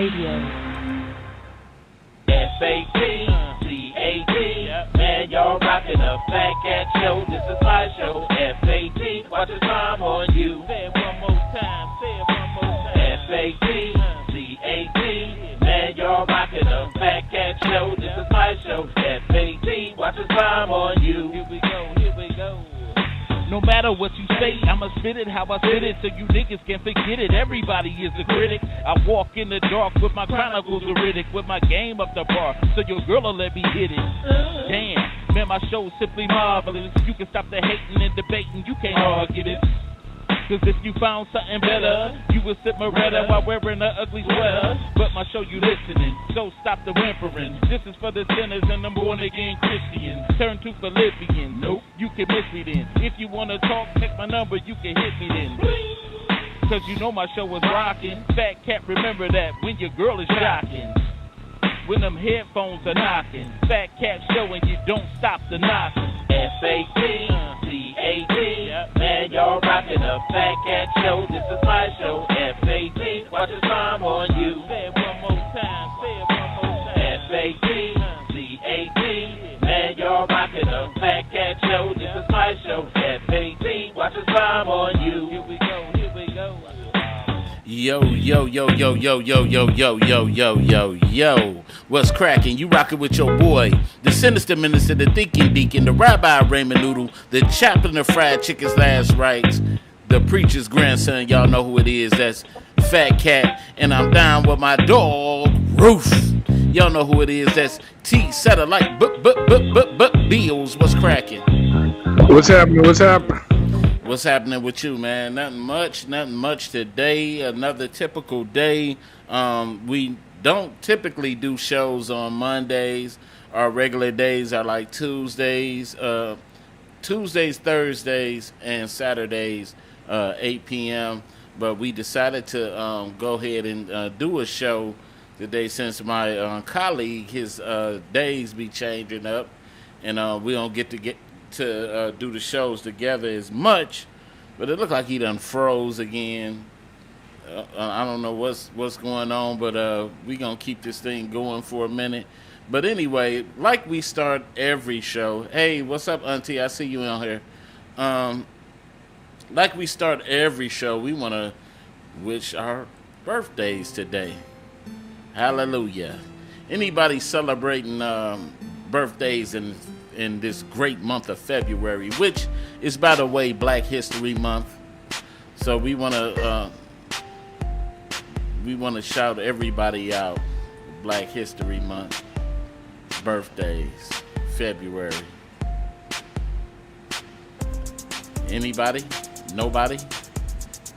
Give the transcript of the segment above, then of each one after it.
F-A-T-C-A-T, man, y'all rockin' a Fatcat show. This is my show. F-A-T, watch the time on you. Say it one more time. F-A-T-C-A-T, man, y'all rockin' a Fatcat show. This is my show. F-A-T, watch the time on you. Here we go. No matter what you say, I'ma spit it how I spit it so you niggas can forget it. Everybody is a critic. I walk in the dark with my chronicles acidic, with my game up the bar, so your girl'll let me hit it. Damn, man, my show's simply marvelous. You can stop the hating and debating, you can't argue this. Cause if you found something better, you would sip Moretta while wearing an ugly sweater. But my show you listening, so stop the whimpering. This is for the sinners and the born again Christians. Turn to Philippians, nope, you can miss me then. If you wanna talk, take my number, you can hit me then. Cause you know my show is rocking. Fatcat, remember that when your girl is shocking. When them headphones are knocking. Fatcat show and you don't stop the knocking. F-A-T-C-A-T, man, y'all rockin' a Fatcat show. This is my show. F-A-T, watch the time on you. Say it one more time. F-A-T-C-A-T, man, y'all rockin' a Fatcat show. This is my show. F-A-T, watch the time on you. Here we go. Yo. What's cracking? You rocking with your boy, the sinister minister, the thinking deacon, the rabbi Raymond Noodle, the chaplain of fried chicken's last rites, the preacher's grandson. Y'all know who it is. That's Fatcat. And I'm down with my dog, Roof. Y'all know who it is. That's T Satellite Bills. What's cracking? What's happening? What's happening with you, man? Nothing much today. Another typical day. We don't typically do shows on Mondays. Our regular days are like Tuesdays, Thursdays, and Saturdays, 8 p.m. But we decided to go ahead and do a show today since my colleague, his days be changing up, and we don't get to do the shows together as much, but it looked like he done froze again. I don't know what's going on, but we gonna keep this thing going for a minute. But anyway, like we start every show. Hey, what's up, Auntie? I see you in here. Like we start every show, we want to wish our birthdays today. Hallelujah. Anybody celebrating birthdays in this great month of February, which is, by the way, Black History Month. So we want to shout everybody out. Black History Month, birthdays, February. Anybody? Nobody?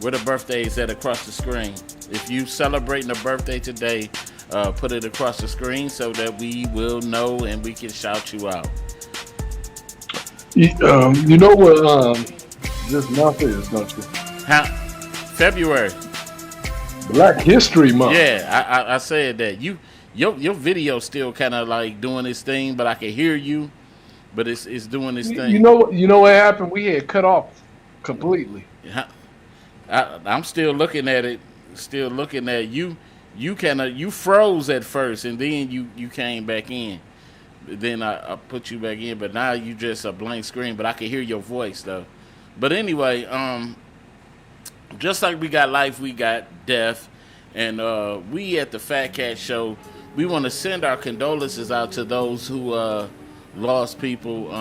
Where the birthdays at across the screen? If you celebrating a birthday today, put it across the screen so that we will know and we can shout you out. You know what this month is, don't you? February. Black History Month. Yeah, I said that. Your video still kind of like doing this thing, but I can hear you. But it's doing this thing. You know what happened? We had cut off completely. I'm still looking at it. Still looking at you. You froze at first, and then you came back in. Then I put you back in, but now you just a blank screen. But I can hear your voice though. But anyway, just like we got life, we got death, and we at the Fatcat Show, we want to send our condolences out to those who lost people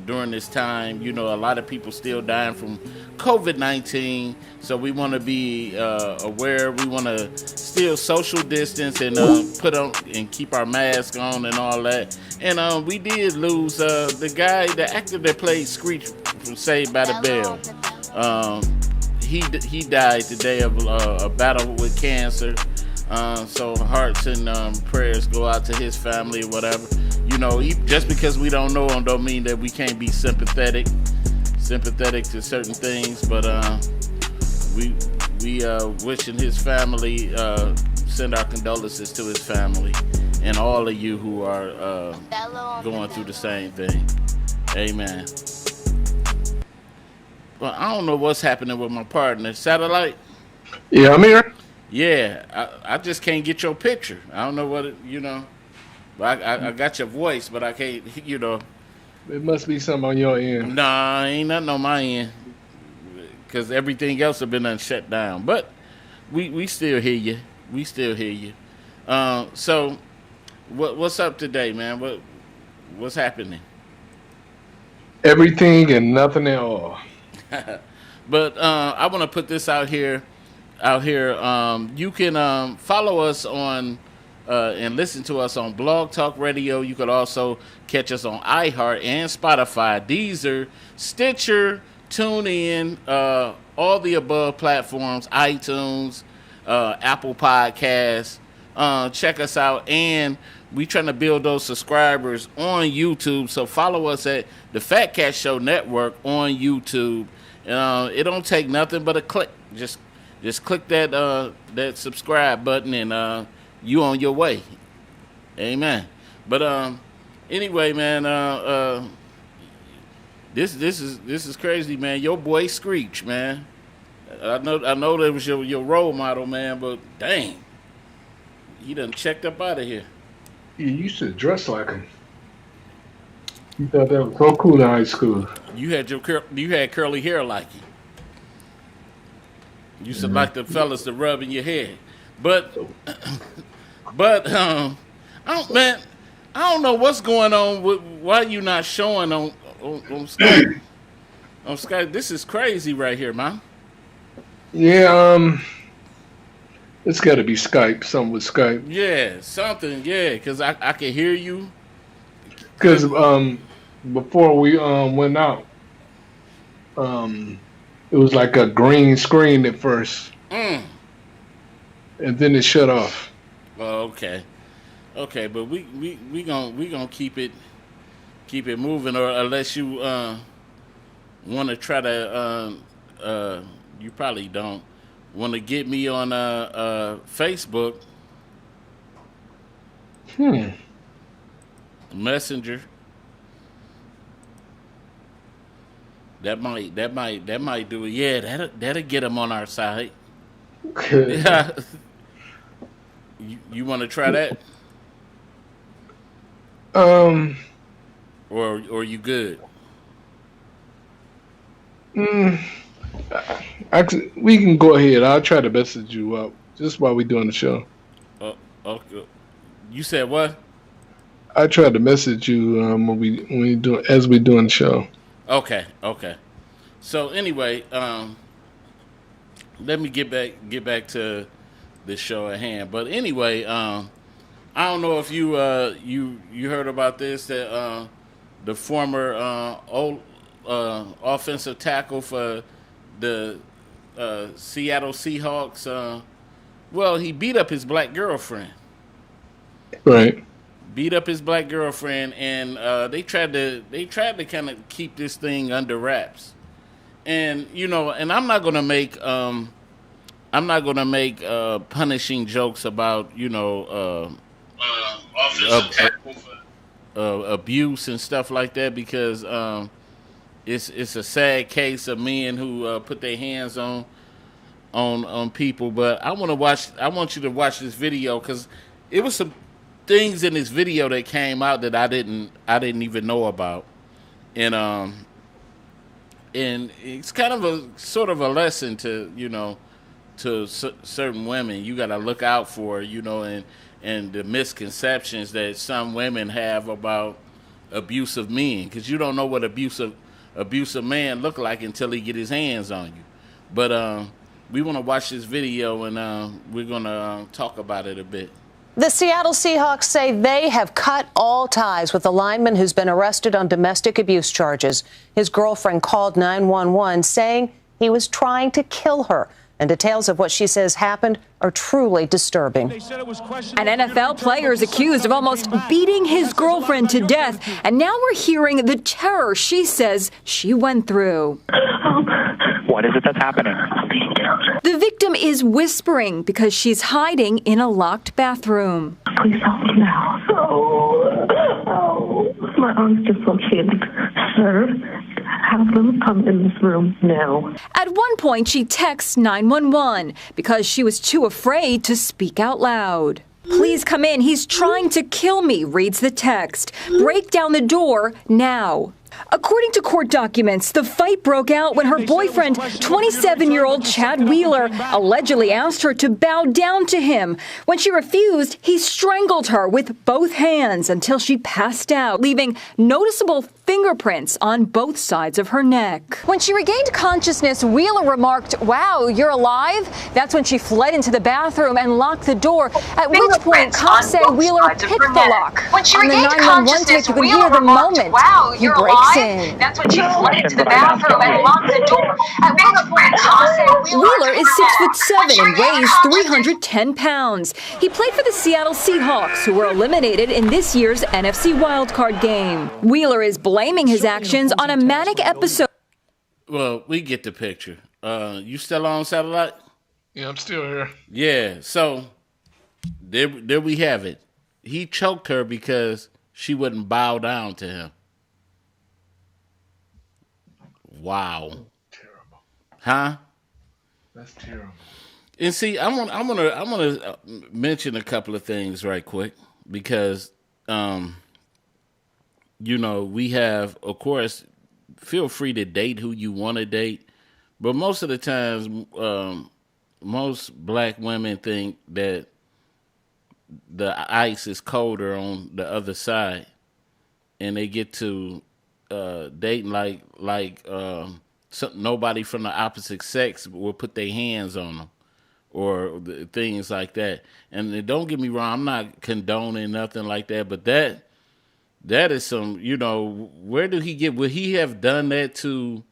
during this time. You know, a lot of people still dying from COVID-19, so we want to be aware. We want to still social distance and put on and keep our mask on and all that. And we did lose the actor that played Screech from Saved by the Bell. He died today of a battle with cancer. So hearts and prayers go out to his family or whatever. You know, just because we don't know him don't mean that we can't be sympathetic to certain things. But we wishing his family, send our condolences to his family and all of you who are going through the same thing. Amen. Well, I don't know what's happening with my partner. Satellite? Yeah, I'm here. Yeah, I just can't get your picture. I don't know what I got your voice, but I can't. It must be something on your end. Nah, ain't nothing on my end because everything else have been shut down. But we still hear you. We still hear you. So what's up today, man? What's happening? Everything and nothing at all. But I want to put this out here. You can follow us on and listen to us on Blog Talk Radio. You could also catch us on iHeart and Spotify, Deezer, Stitcher, TuneIn, all the above platforms, iTunes, Apple Podcasts. Check us out, and we trying to build those subscribers on YouTube. So follow us at the Fatcat Show Network on YouTube. It don't take nothing but a click. Just click that subscribe button, and you on your way. Amen. But anyway, man, this is crazy, man. Your boy Screech, man. I know that was your role model, man, but dang, he done checked up out of here. You used to dress like him. You thought that was so cool in high school. You had curly hair like him. You used to like the fellas to rub in your head, but I don't know what's going on with why you not showing on Skype. On Skype, this is crazy right here, man. Yeah, it's got to be Skype. Something with Skype. Yeah, something. Yeah, because I can hear you. Because before we went out, it was like a green screen at first, and then it shut off. Oh, okay, but we gonna keep it moving, or unless you want to try to you probably don't want to get me on Facebook. Messenger. That might do it. Yeah, that'll get them on our side. Yeah. You want to try that? Or you good? Actually, we can go ahead. I'll try to message you up just while we're doing the show. Okay. You said what? I tried to message you as we're doing the show. Okay. So anyway, let me get back to the show at hand. But anyway, I don't know if you heard about this, that the former offensive tackle for the Seattle Seahawks, he beat up his black girlfriend. Right. Beat up his black girlfriend, and they tried to kind of keep this thing under wraps. And and I'm not gonna make punishing jokes about abuse and stuff like that, because it's a sad case of men who put their hands on people. But I want you to watch this video, because it was some things in this video that came out that I didn't even know about, and it's kind of a sort of a lesson to certain women. You got to look out for and the misconceptions that some women have about abusive men, because you don't know what abusive man look like until he get his hands on you. But we want to watch this video, and we're gonna talk about it a bit. The Seattle Seahawks say they have cut all ties with the lineman who's been arrested on domestic abuse charges. His girlfriend called 911 saying he was trying to kill her. And details of what she says happened are truly disturbing. An NFL player is accused of almost beating his girlfriend to death. And now we're hearing the terror she says she went through. What is it that's happening? The victim is whispering because she's hiding in a locked bathroom. Please help me now. Oh, my arm's dislocated, sir. have them come in this room now. At one point, she texts 911 because she was too afraid to speak out loud. Please come in. He's trying to kill me, reads the text. Break down the door now. According to court documents, the fight broke out when her boyfriend, 27-year-old Chad Wheeler, allegedly asked her to bow down to him. When she refused, he strangled her with both hands until she passed out, leaving noticeable fingerprints on both sides of her neck. When she regained consciousness, Wheeler remarked, "Wow, you're alive?" That's when she fled into the bathroom and locked the door, at which point cops say Wheeler picked the lock. When she On the regained 911 tape, you can hear the moment "Wow, he you're breaks alive?" in. That's when she fled into the bathroom and locked the door, at which point cops say Wheeler is 6'7" and weighs 310 pounds. He played for the Seattle Seahawks, who were eliminated in this year's NFC wildcard game. Wheeler is blaming his actions on a manic episode. Well, we get the picture. You still on satellite? Yeah, I'm still here. Yeah, so there we have it. He choked her because she wouldn't bow down to him. Wow. Terrible. Huh? That's terrible. And see, I'm gonna mention a couple of things right quick because we have, of course, feel free to date who you want to date, but most of the times, most black women think that the ice is colder on the other side, and they get to dating like nobody from the opposite sex will put their hands on them or things like that. And don't get me wrong, I'm not condoning nothing like that, but that is some, where do he get, would he have done that to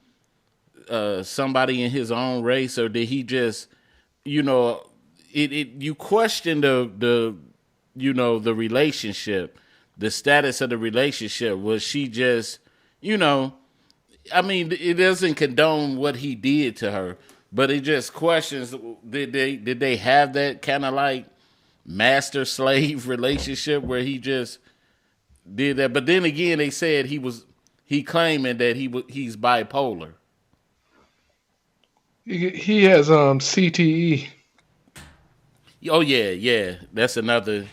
somebody in his own race, or did he just, you question the relationship, the status of the relationship. Was she just, it doesn't condone what he did to her, but it just questions, did they have that kind of like master slave relationship where he just did that? But then again, they said he claiming that he's bipolar. He has CTE. Oh yeah, that's another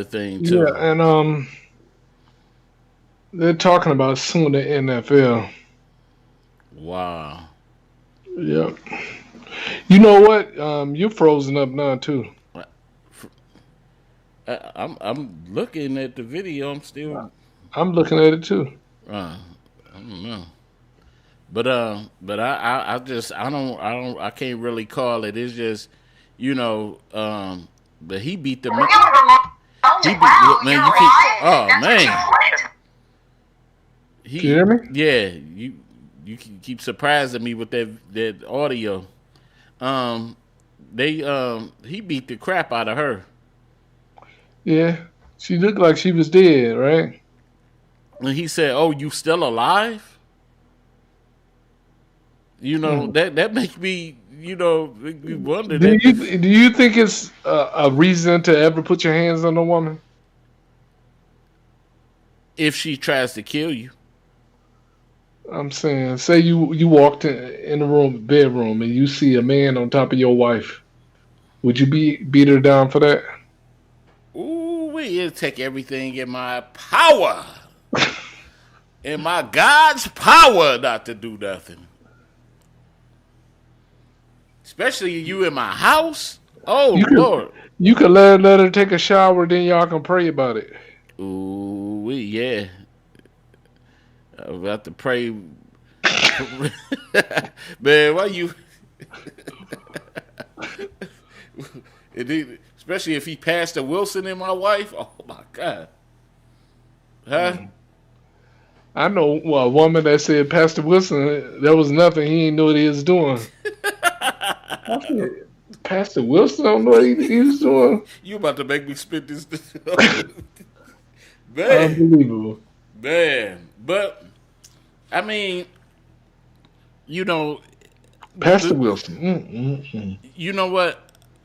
thing too. Yeah, and they're talking about suing the NFL. Wow. Yep. You know what? You're frozen up now too. I'm looking at the video. I'm looking at it too. I don't know. But I can't really call it. It's just, but he beat the man. Can you hear me? Yeah, you keep surprising me with that audio. He beat the crap out of her. Yeah, she looked like she was dead, right? And he said, "Oh, you still alive?" That makes me, make me wonder. Do you think it's a reason to ever put your hands on a woman? If she tries to kill you. I'm saying, say you walked in the bedroom, and you see a man on top of your wife. Would you beat her down for that? Ooh, it'll take everything in my power, in my God's power, not to do nothing. Especially you in my house. Oh, Lord. You could let her take a shower, then y'all can pray about it. Ooh, yeah. I'm about to pray. Man, why you... Especially if he passed a Wilson in my wife. Oh, my God. Huh? I know a woman that said Pastor Wilson, there was nothing. He didn't know what he was doing. I said, Pastor Wilson don't know what he was doing? You about to make me spit this. Man. Unbelievable. Man. But, Pastor Wilson. You know what?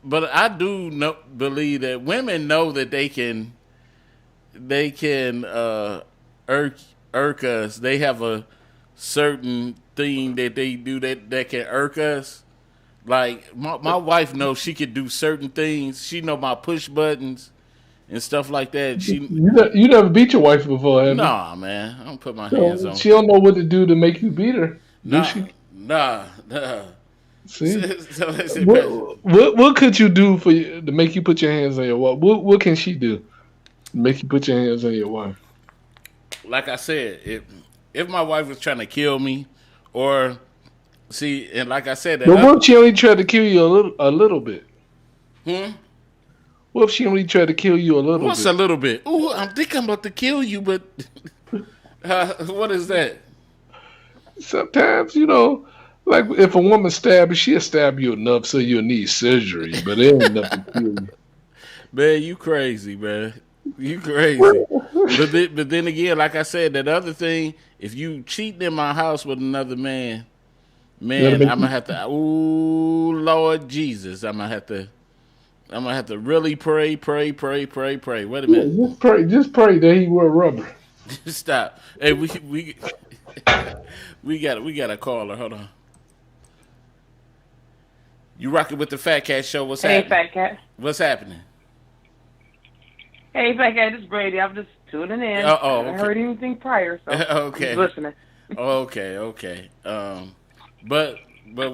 But I do believe that women know that they can irk us. They have a certain thing that they do that can irk us. Like my wife knows she could do certain things. She know my push buttons and stuff like that. You never beat your wife before, have you? Nah, man. I don't put my hands on. She don't know what to do to make you beat her. Nah, she? Nah. See, what could you do to make you put your hands on your wife? What can she do to make you put your hands on your wife? Like I said, if my wife was trying to kill me, or see, and like I said, but what if she only tried to kill you a little bit? What if she only tried to kill you a little bit? What's a little bit? Ooh, I think I'm about to kill you, but what is that? Sometimes, like if a woman stabs you, she'll stab you enough so you'll need surgery, but it ain't enough to kill you. Man, you crazy, man. You crazy. but then again, like I said, that other thing, if you cheating in my house with another man, I'm gonna have to. Ooh, Lord Jesus, I'm gonna have to really pray. Wait a minute. Yeah, just pray that he wear rubber. Stop. Hey, we got a caller. Hold on. You rocking with the Fatcat show? What's happening? Hey, Fatcat. What's happening? Hey, Fatcat, this is Brady. I'm just tuning in. Okay. I haven't heard anything prior, so okay. I'm just listening. Okay. But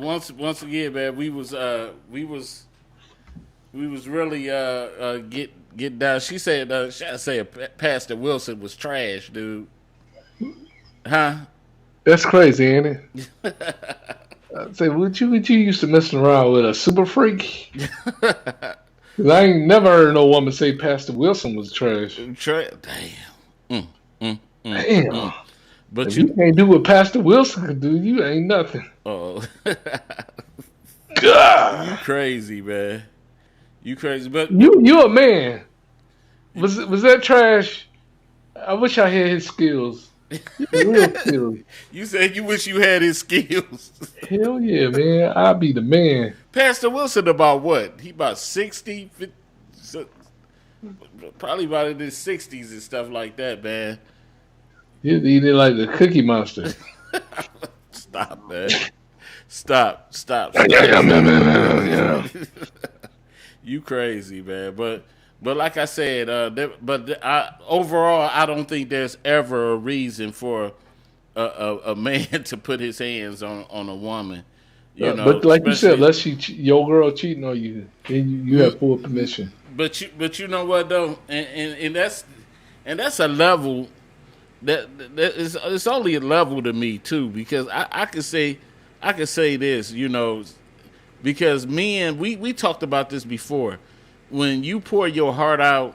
once again, man, we was really get down. She said Pastor Wilson was trash, dude. Huh? That's crazy, ain't it? I'd say, what you used to messing around with a super freak? Cause I ain't never heard no woman say Pastor Wilson was trash. Damn. Damn. But if you can't do what Pastor Wilson can do, you ain't nothing. Oh. God. You crazy, man. You crazy, but you a man. Was that trash? I wish I had his skills. Real skills. You said you wish you had his skills. Hell yeah, man. I'll be the man. Pastor Wilson about what? He about 60, 50, probably about in his 60s and stuff like that, man. He's eating like the Cookie Monster. Stop, man. Stop. You crazy, man. But like I said, overall, I don't think there's ever a reason for a man to put his hands on a woman. You know, but like you said, unless your girl cheating on you, then you have full permission. But you know what though, and that's a level that it's only a level to me too, because I could say this, you know, because men, we talked about this before. When you pour your heart out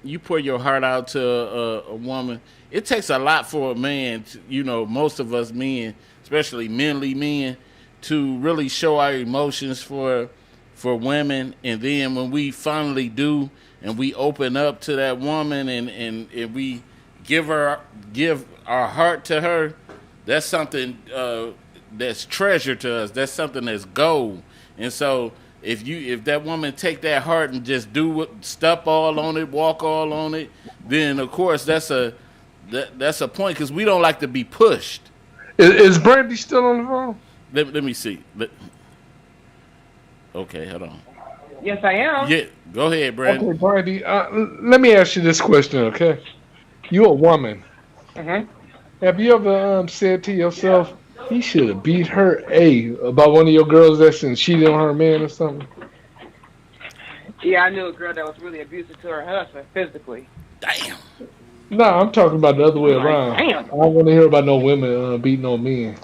to a woman, it takes a lot for a man to, you know, most of us men, especially manly men, to really show our emotions for women. And then when we finally do and we open up to that woman and we give our heart to her, that's something that's treasure to us. That's something that's gold. And so if that woman take that heart and just step all on it, walk all on it, then of course that's a point, because we don't like to be pushed. Is Brandy still on the phone? Let me see. Okay, hold on. Yes, I am. Yeah, go ahead, Brandy. Okay, Brandy. Let me ask you this question, okay? You're a woman. Mm-hmm. Have you ever said to yourself, he should have beat her about one of your girls that's cheated on her man or something? Yeah, I knew a girl that was really abusive to her husband physically. Damn. No, I'm talking about the other way around. Damn. I don't want to hear about no women beating on men.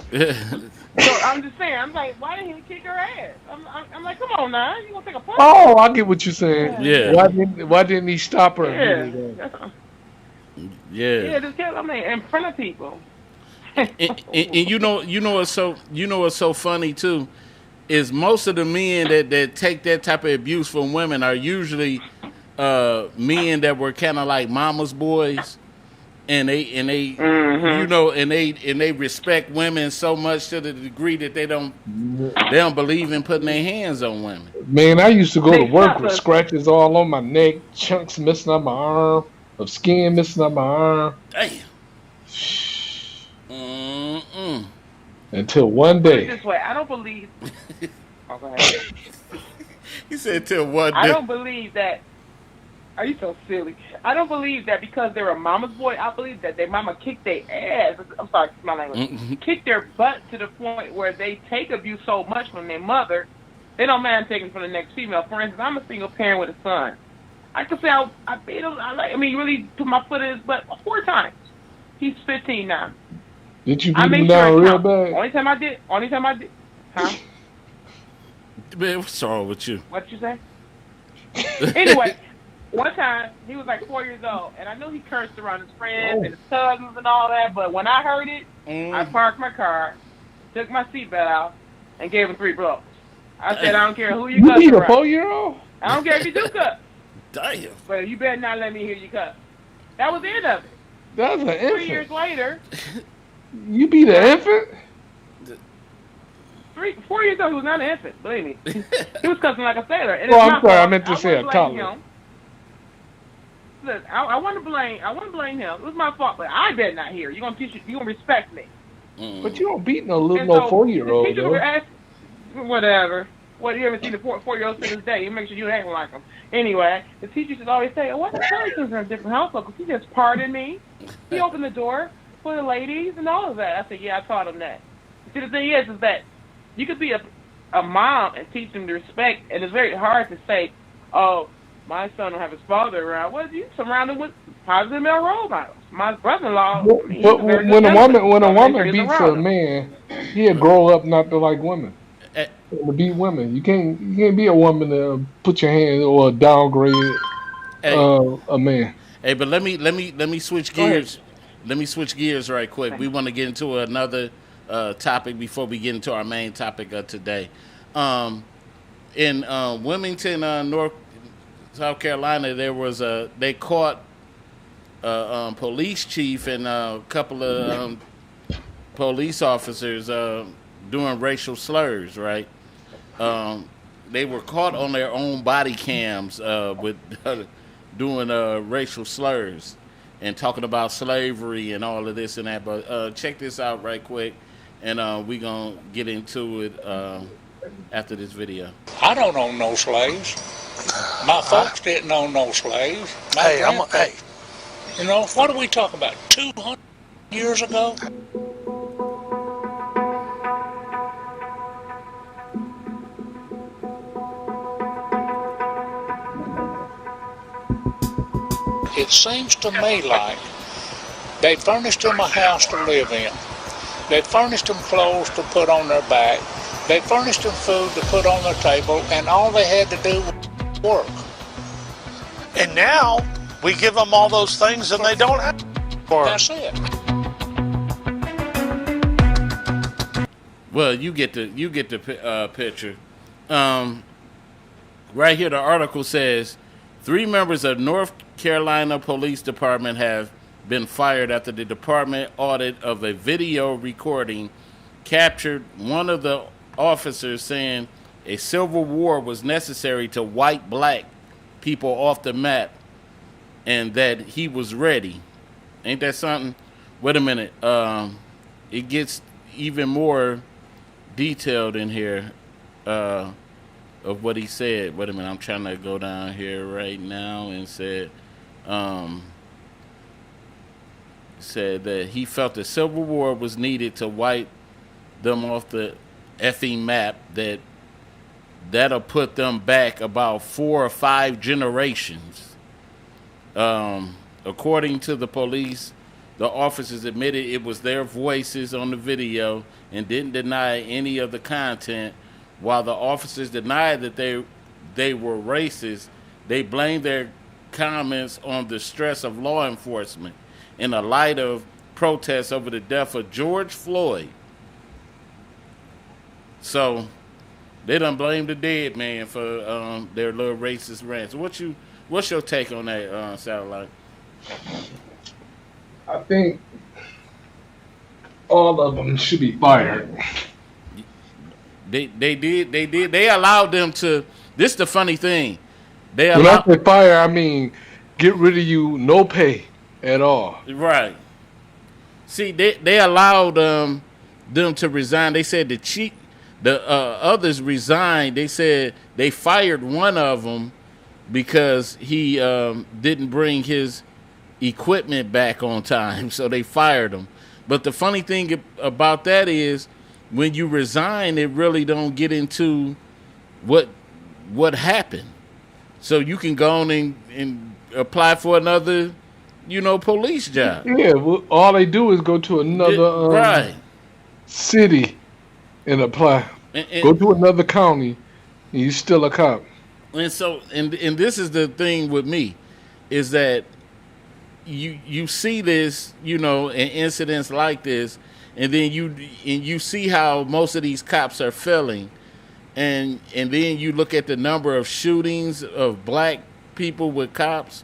So I'm just saying, I'm like, why didn't he kick her ass? I'm like, come on now, you want to take a punch? Oh, I get what you're saying. Yeah. Why didn't he stop her? Yeah, just kill. I mean, in front of people. and you know what's so funny too, is most of the men that take that type of abuse from women are usually men that were kind of like mama's boys, and they mm-hmm. you know, and they respect women so much to the degree that they don't believe in putting their hands on women. Man, I used to go to work with scratches all on my neck, chunks missing on my arm, of skin missing on my arm. Damn. Until one Put it day. this way, I don't believe. Oh, go ahead. He said till one day. I don't believe that. Are you so silly? I don't believe that because they're a mama's boy. I believe that their mama kicked their ass. I'm sorry, my language. Kicked their butt to the point where they take abuse so much from their mother, they don't mind taking from the next female. For instance, I'm a single parent with a son. I can say I beat him. Really put my foot in his butt 4 times. He's 15 now. Did you beat him down real bad? Only time I did. Huh? Man, what's wrong with you? What'd you say? Anyway, one time he was like 4 years old, and I knew he cursed around his friends and his cousins and all that. But when I heard it, I parked my car, took my seatbelt out, and gave him 3 blows. I said, I don't care who you cuss around. You beat a 4-year-old? I don't care if you do cuss. Damn. But you better not let me hear you cuss. That was the end of it. That was an infant. 3 years later. You beat an infant? 4 years old, he was not an infant, believe me. He was cussing like a sailor. And I'm sorry, I meant to say a toddler. Look, I want to blame him. It was my fault, but I better not hear. You're gonna respect me. But you don't beat no little 4-year-old, though. Whatever. What, you ever seen a 4-year-old to this day? You make sure you ain't like him. Anyway, the teacher should always say, why the Pelicans are in a different household? Because he just pardoned me. He opened the door for the ladies and all of that. I said, yeah, I taught him that. See, the thing is that you could be a mom and teach him to respect, and it's very hard to say, oh, my son don't have his father around. Well, you surrounded with positive male role models. My brother-in-law. But when a woman beats a man, he'll grow up not to like women. To beat women, you can't be a woman to put your hand or downgrade a man. Hey, but let me switch gears. Let me switch gears right quick. We want to get into another topic before we get into our main topic of today. In Wilmington, South Carolina, they caught a police chief and a couple of police officers doing racial slurs, right? They were caught on their own body cams with doing racial slurs and talking about slavery and all of this and that. But check this out right quick, and we're going to get into it after this video. I don't own no slaves. My folks didn't own no slaves. Hey. You know, what are we talking about? 200 years ago? It seems to me like they furnished them a house to live in. They furnished them clothes to put on their back. They furnished them food to put on their table, and all they had to do was work. And now we give them all those things and they don't have to. That's it. Well, you get the picture. Right here, the article says 3 members of North Carolina Police Department have been fired after the department audit of a video recording captured one of the officers saying a civil war was necessary to wipe black people off the map and that he was ready. Ain't that something? Wait a minute. It gets even more detailed in here of what he said. Wait a minute. I'm trying to go down here right now and said that he felt the Civil War was needed to wipe them off the effing map, that'll put them back about 4 or 5 generations. According to the police, the officers admitted it was their voices on the video and didn't deny any of the content. While the officers denied that they were racist, they blamed their comments on the stress of law enforcement in the light of protests over the death of George Floyd. So they done blame the dead man for their little racist rants. What's your take on that, Satellite? I think all of them should be fired. They did. They allowed them to. This is the funny thing. When I say fire, I mean get rid of you, no pay at all. Right. See, they allowed them to resign. They said the others resigned. They said they fired one of them because he didn't bring his equipment back on time, so they fired him. But the funny thing about that is, when you resign, it really don't get into what happened. So you can go on and apply for another, police job. Yeah, well, all they do is go to another city and apply. And go to another county, and you're still a cop. And so, and this is the thing with me, is that you see this, in incidents like this, and then you see how most of these cops are failing. And then you look at the number of shootings of black people with cops,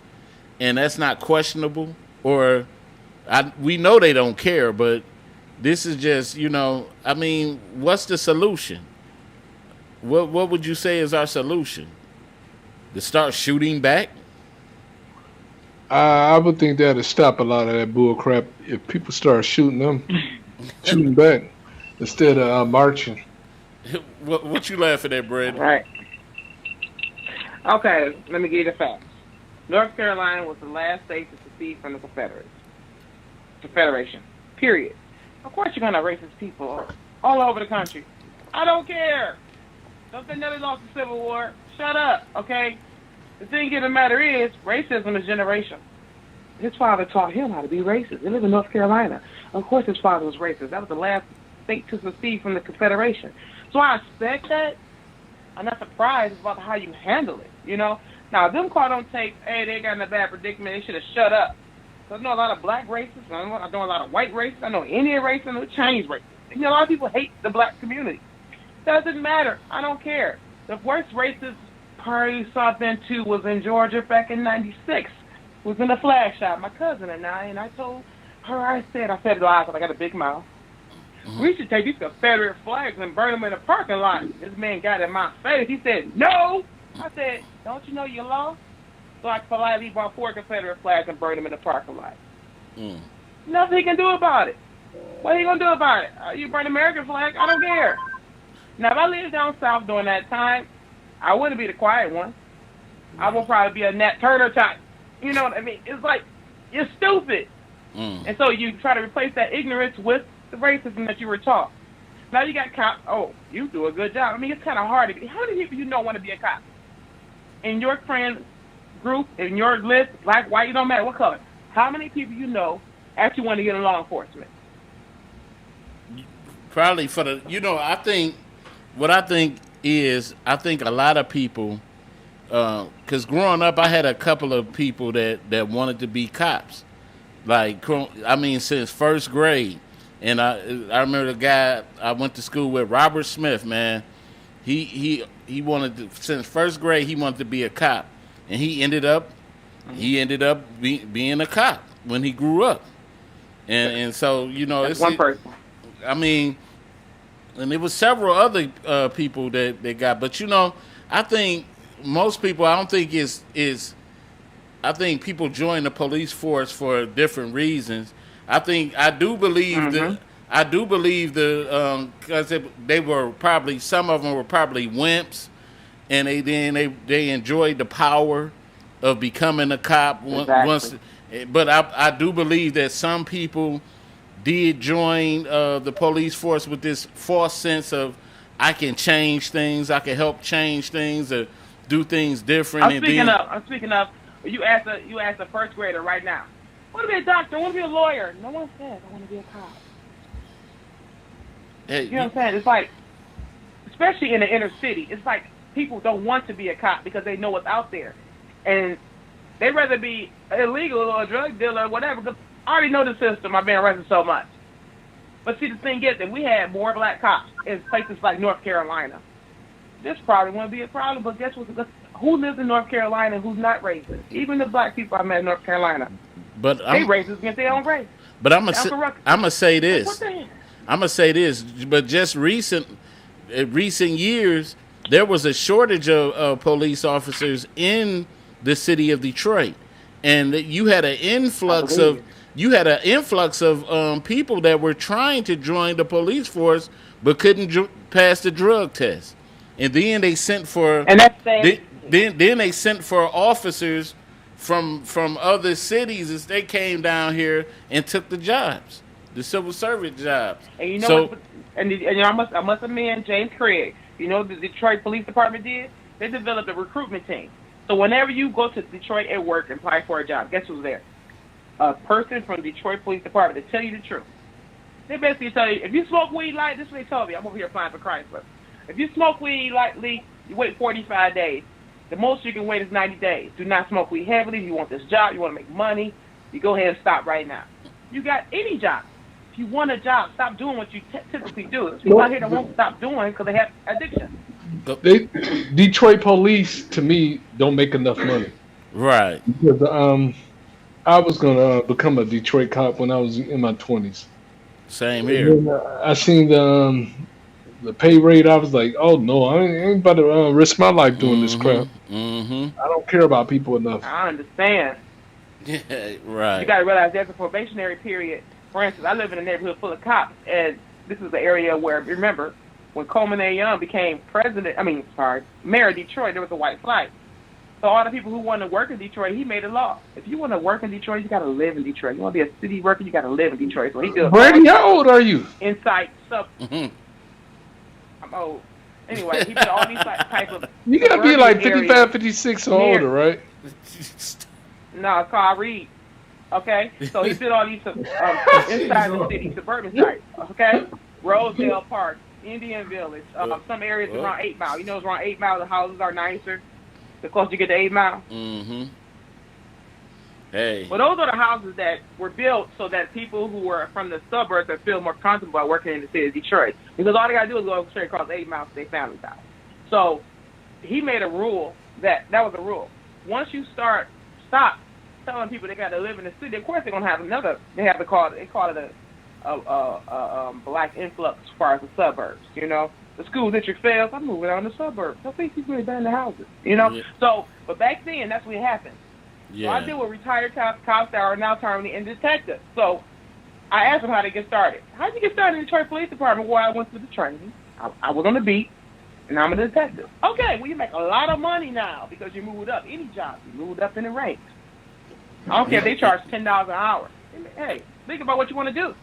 and that's not questionable. Or we know they don't care, but this is just, what's the solution? What would you say is our solution? To start shooting back? I would think that'd stop a lot of that bull crap if people start shooting back instead of marching. What you laughing at, Brad? Right. Okay, let me give you the facts. North Carolina was the last state to secede from the Confederation. Period. Of course you're going to have racist people all over the country. I don't care. Don't think they lost the Civil War. Shut up, okay? The thing of the matter is, racism is generational. His father taught him how to be racist. They live in North Carolina. Of course his father was racist. That was the last state to secede from the Confederation. So I expect that. I'm not surprised about how you handle it, Now, them caught on tape, hey, they got in a bad predicament. They should have shut up. So I know a lot of black racists. I know a lot of white racists. I know Indian racists. I know Chinese racists. A lot of people hate the black community. Doesn't matter. I don't care. The worst racist party I've been to was in Georgia back in '96. It was in a flag shop. My cousin and I told her, I said it live because I got a big mouth. We should take these Confederate flags and burn them in the parking lot. This man got in my face. He said, no. I said, don't you know your law? So I politely bought 4 Confederate flags and burned them in the parking lot. Nothing he can do about it. What are you going to do about it? You burn American flag? I don't care. Now, if I lived down south during that time, I wouldn't be the quiet one. I would probably be a Nat Turner type. You know what I mean? It's like, you're stupid. And so you try to replace that ignorance with the racism that you were taught. Now you got cops. Oh, you do a good job. I mean, it's kind of hard to be. How many people want to be a cop? In your friend group, in your list, black, white, it don't matter what color. How many people actually want to get in law enforcement? Probably for the, I think a lot of people, because growing up, I had a couple of people that wanted to be cops. Since first grade. And I remember the guy I went to school with, Robert Smith, man. He wanted to, since first grade, he wanted to be a cop. And he ended up being a cop when he grew up. And so, That's one person. And there was several other people that got, but I think most people, I don't think I think people join the police force for different reasons. I do believe because they were probably, some of them were probably wimps, and they enjoyed the power of becoming a cop. Exactly. But I do believe that some people did join the police force with this false sense of, I can change things, I can help change things, or do things different. I'm speaking of. You ask a first grader right now, I want to be a doctor, I want to be a lawyer. No one says I want to be a cop. Hey, you know what I'm saying? It's like, especially in the inner city, it's like people don't want to be a cop because they know what's out there. And they'd rather be illegal or a drug dealer or whatever, because I already know the system. I've been arrested so much. But see, the thing is that we had more black cops in places like North Carolina. This probably wouldn't be a problem, but guess what? Who lives in North Carolina and who's not racist? Even the black people I met in North Carolina. But they racist against their own race. But I'm gonna say this. But just recent years, there was a shortage of police officers in the city of Detroit, and you had an influx of you had an influx of people that were trying to join the police force but couldn't pass the drug test, and then they sent for then they sent for officers from other cities as they came down here and took the jobs, the civil service jobs. And you know what? And I must amend James Craig. You know what the Detroit Police Department did? They developed a recruitment team. So whenever you go to Detroit at work and apply for a job, guess who's there? A person from Detroit Police Department to tell you the truth. They basically tell you, if you smoke weed lightly, this is what they told me. I'm over here applying for Chrysler. If you smoke weed lightly, you wait 45 days. The most you can wait is 90 days. Do not smoke weed heavily. If you want this job, you want to make money, you go ahead and stop right now. You got any job. If you want a job, stop doing what you typically do. People out here that won't stop doing because they have addiction. Detroit police, to me, don't make enough money. Right. Because I was going to become a Detroit cop when I was in my 20s. Same here. And then, I seen the pay rate. I was like, oh, no, I ain't about to risk my life doing this crap. Mm-hmm. I don't care about people enough. I understand. Yeah, right. You got to realize there's a probationary period. For instance, I live in a neighborhood full of cops, and this is the area where, remember, when Coleman A. Young became mayor of Detroit, there was a white flight. So all the people who want to work in Detroit, he made a law. If you want to work in Detroit, you got to live in Detroit. You want to be a city worker, you got to live in Detroit. So he did. Brady, how old are you? Inside stuff. I'm old. Anyway, he did all these type of. You got to be like 55, 56 or older, right? No, it's called Reed. Okay, so he did all these inside the city, suburban sites. Okay, Rosedale Park, Indian Village, some areas around 8 Mile. You know, it's around 8 Mile. The houses are nicer. The closer you get to 8 Mile. Mm-hmm. Hey. Well, those are the houses that were built so that people who were from the suburbs would feel more comfortable about working in the city of Detroit. Because all they got to do is go straight across 8 Mile to their family's house. So he made a rule that was a rule. Once you stop telling people they got to live in the city, of course they're going to have another, they call it a black influx as far as the suburbs, you know. The school district fails, I'm moving on to the suburbs. I think he's really bad in the houses, you know. Yeah. So, but back then, that's what happened. Yeah. So I deal with retired cops that are now terminally and detectives. So I asked them how they get started. How did you get started in the Detroit Police Department? Well, I went through the training. I was on the beat, and I'm a detective. Okay, well, you make a lot of money now because you moved up. Any job, you moved up in the ranks. I don't care if they charge $10 an hour. Hey, think about what you want to do.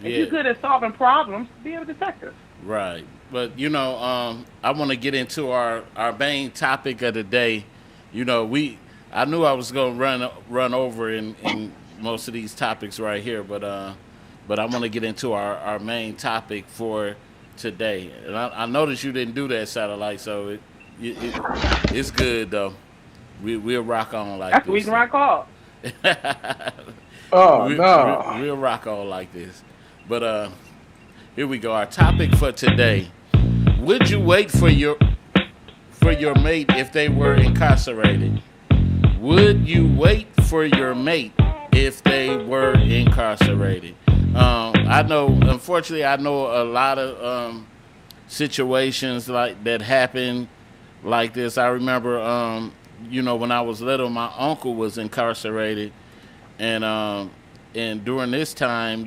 If you're good at solving problems, be a detective. Right. But, you know, I want to get into our main topic of the day. You know, I knew I was going to run over in most of these topics right here, but I want to get into our main topic for today. And I noticed you didn't do that, Satellite, so it's good, though. We'll rock on like That's this. The reason I called. We'll rock on like this. But here we go. Our topic for today: would you wait for your mate if they were incarcerated? Would you wait for your mate if they were incarcerated? Unfortunately, I know a lot of situations like that happen like this. I remember, when I was little, my uncle was incarcerated, and during this time,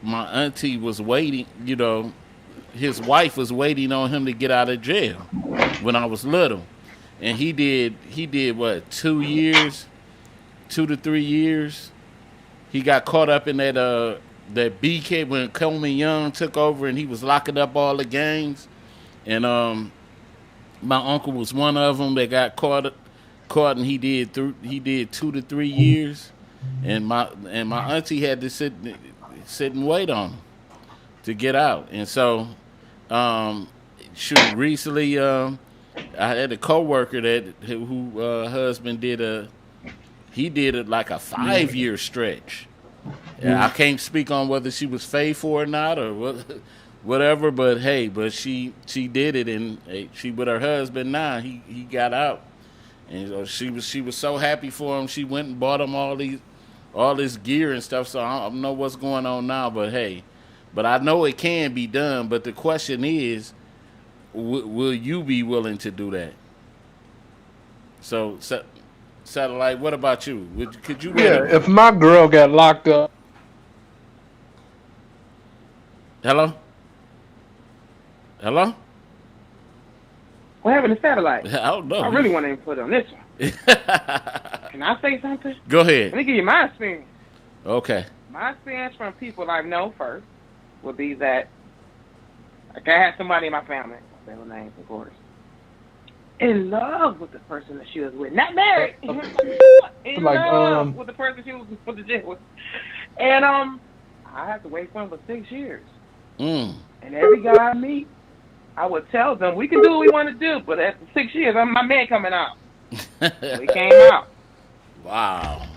my auntie was waiting. His wife was waiting on him to get out of jail when I was little, and he did what, 2 years, 2 to 3 years. He got caught up in that BK when Coleman Young took over, and he was locking up all the gangs, and my uncle was one of them that got caught, and he did 2 to 3 years, and my auntie had to sit and wait on him to get out. And so, recently, I had a coworker who husband did a 5-year stretch. I can't speak on whether she was faithful or not or whatever, but she did it, and she with her husband now. He got out, and she was so happy for him. She went and bought him all this gear and stuff. So I don't know what's going on now, but I know it can be done. But the question is, will you be willing to do that? So Satellite, what about you? Could you? Yeah, if my girl got locked up. Hello. What happened to Satellite? I don't know. I really want to put on this one. Can I say something? Go ahead. Let me give you my experience. Okay. My experience from people I know first would be that like I had somebody in my family, say her name, of course, in love with the person that she was with. Not married. In love with the person she was with the jail with. And I had to wait for him for 6 years. And every guy I meet, I would tell them, we can do what we want to do, but after 6 years, my man coming out. So he came out. Wow.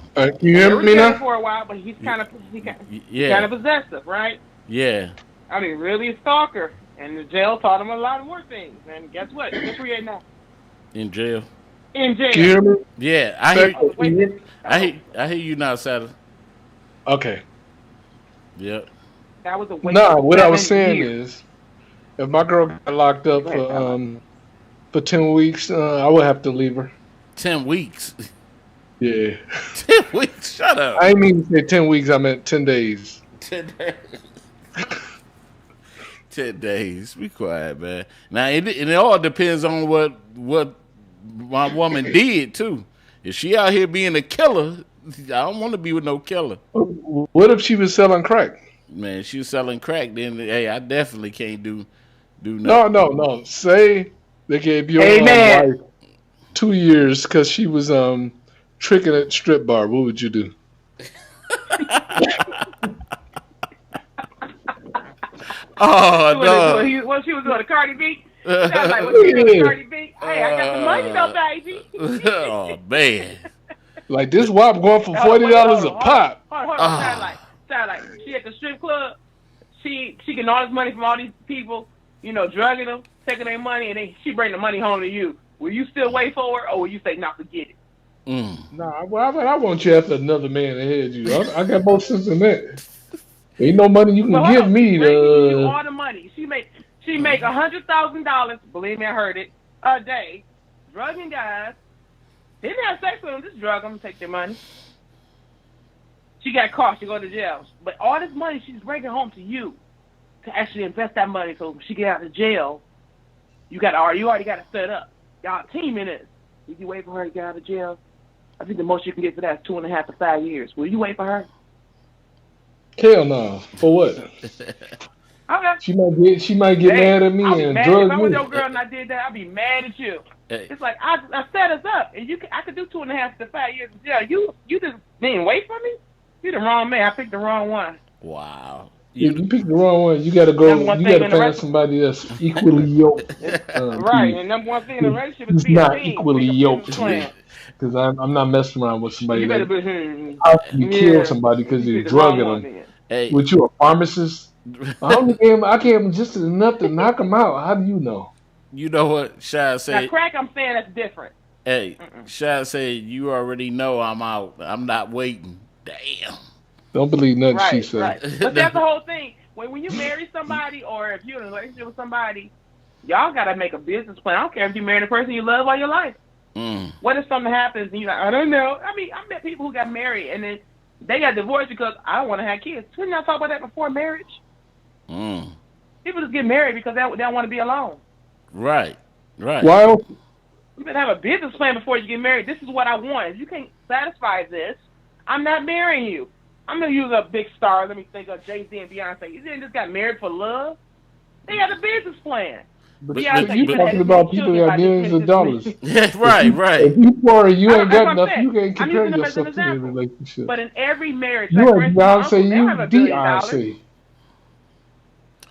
You hear me now? For a while, but he's kind of possessive, right? Yeah. I mean, really a stalker. And the jail taught him a lot more things. And guess what? Guess where he at now? In jail. In jail. You hear me? Yeah, I hear you now, Saturday. Okay. Yep. That was a waste. No, what I was saying is, if my girl got locked up for 10 weeks, I would have to leave her. 10 weeks. Yeah. 10 weeks. Shut up. I didn't mean to say 10 weeks. I meant 10 days. 10 days. 10 days. Be quiet, man. Now, it all depends on what my woman did, too. If she out here being a killer, I don't want to be with no killer. What if she was selling crack? Man, she was selling crack, then, hey, I definitely can't do nothing. No. Say they gave your wife 2 years because she was tricking at the strip bar. What would you do? Oh, no. What she was doing, a Cardi B? Sounds like what she was doing, Cardi B. Hey, I got the money though, baby. Oh, man. Like this wop going for $40 a pop. Hold on, sound like she at the strip club. She getting all this money from all these people, drugging them, taking their money, and then she bring the money home to you. Will you still wait for her, or will you say, "Nah, forget it"? Nah, I want you after another man ahead of you. I got more sense than that. Ain't no money you can give me. You all the money. She make $100,000. Believe me, I heard it a day. Drugging guys. Didn't have sex with them. Just drug them. Take their money. She got caught. She go to jail. But all this money she's bringing home to you to actually invest that money so when she get out of jail, you already got it set up. Y'all teaming this. You can wait for her to get out of jail. I think the most you can get for that is 2.5 to 5 years. Will you wait for her? Hell no. For what? Okay. She might get mad at me and drug me. If I was your girl and I did that, I'd be mad at you. Hey. It's like I set us up, and I could do 2.5 to 5 years in jail. You just didn't wait for me. You're the wrong man. I picked the wrong one. Wow. You picked the wrong one. You got to go. You got to find somebody that's equally yoked. Right, and number one thing in a relationship is being not equally yoked to me. Because I'm not messing around with somebody you kill somebody because you're drugging them. Hey. With you a pharmacist? I gave him just enough to knock him out. How do you know? You know what Shad said? Now, crack, I'm saying that's different. Hey, Shad said, you already know I'm out. I'm not waiting. Damn. Don't believe nothing she said. Right. But that's the whole thing. When you marry somebody or if you're in a relationship with somebody, y'all got to make a business plan. I don't care if you marry a person you love all your life. What if something happens and you're like, I don't know. I mean, I met people who got married and then they got divorced because I don't want to have kids. Couldn't y'all talk about that before marriage? People just get married because they don't want to be alone. Right. Well, you better have a business plan before you get married. This is what I want. If you can't satisfy this, I'm not marrying you. I'm going to use a big star. Let me think of Jay-Z and Beyonce. You didn't just got married for love. They had a business plan. But you talking about people that got millions of dollars. Right. If you poor, you ain't got enough. You can't compare yourself to a relationship. But in every marriage, you ain't Beyonce, you Beyonce.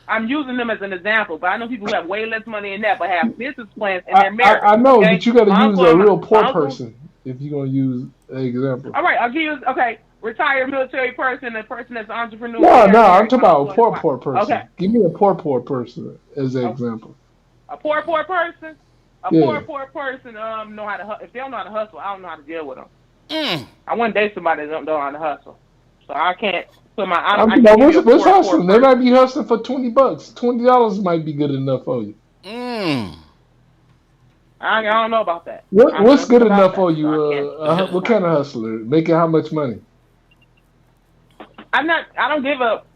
I'm using them as an example, but I know people who have way less money than that, but have business plans and they're married. I know, but you got to use a real poor person if you're going to use an example. All right, I'll give you, retired military person, a person that's an entrepreneur. No, I'm talking about a poor person. Okay. Give me a poor person as an example. A poor person? Poor person know how to, if they don't know how to hustle, I don't know how to deal with them. I wouldn't date somebody that don't know how to hustle. So I can't. What's hustling? They might be hustling for $20. $20 might be good enough for you. I I don't know about that. What's good enough for you? What kind of hustler? Making how much money? I don't give up.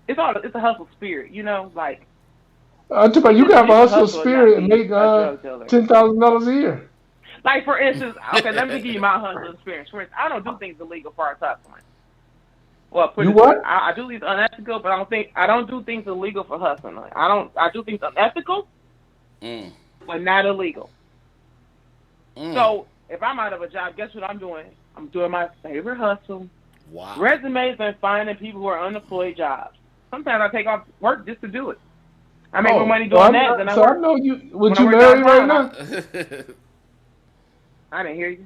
It's a hustle spirit, you know, like. I'm talking about you got a hustle spirit and make $10,000 a year. Like for instance, okay, let me give you my hustle experience. For instance, I don't do things illegal for our hustling. Well, I do things unethical, but I don't do things illegal for hustling. I do things unethical, but not illegal. So if I'm out of a job, guess what I'm doing? I'm doing my favorite hustle. Wow. Resumes and finding people who are unemployed jobs. Sometimes I take off work just to do it. I make more money doing that than I work. So I know you. Would you married right now? I didn't hear you.